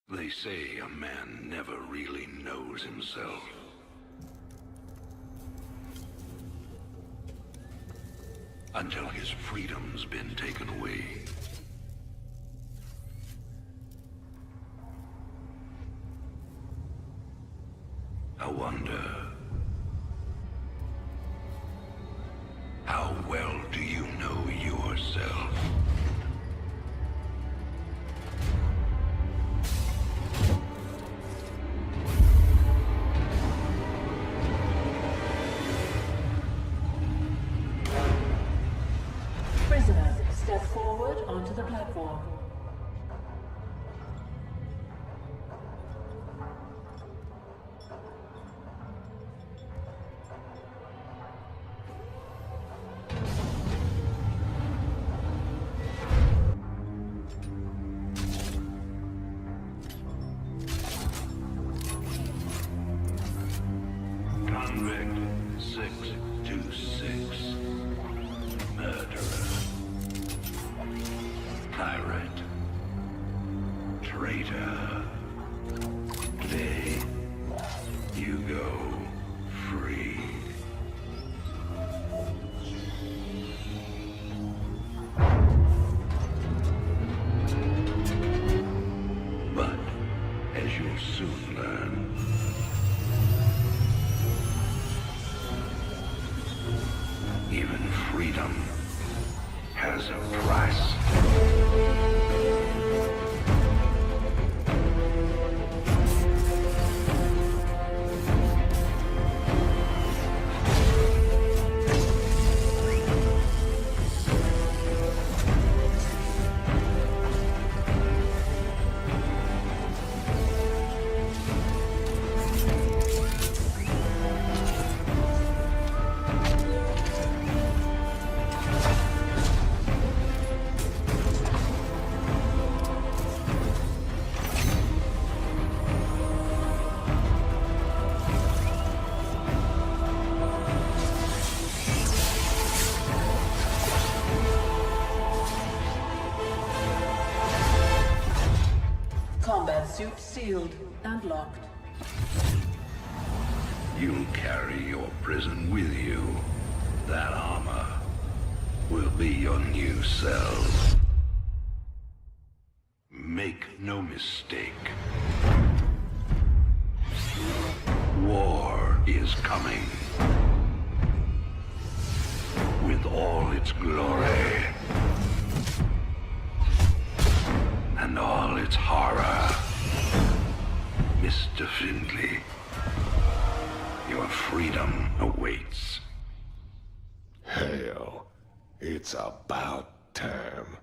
They say a man never really knows himself. Until his freedom's been taken away. I wonder, how well do you know yourself? Prisoners, step forward onto the platform. Convict 626. Murderer. Pirate. Traitor. Today, you go free. But, as you'll soon learn, even freedom has a price. Combat suit sealed and locked. You'll carry your prison with you. That armor will be your new cell. Make no mistake. War is coming. With all its glory. And all its horror. Mr. Findlay, your freedom awaits. Hell, it's about time.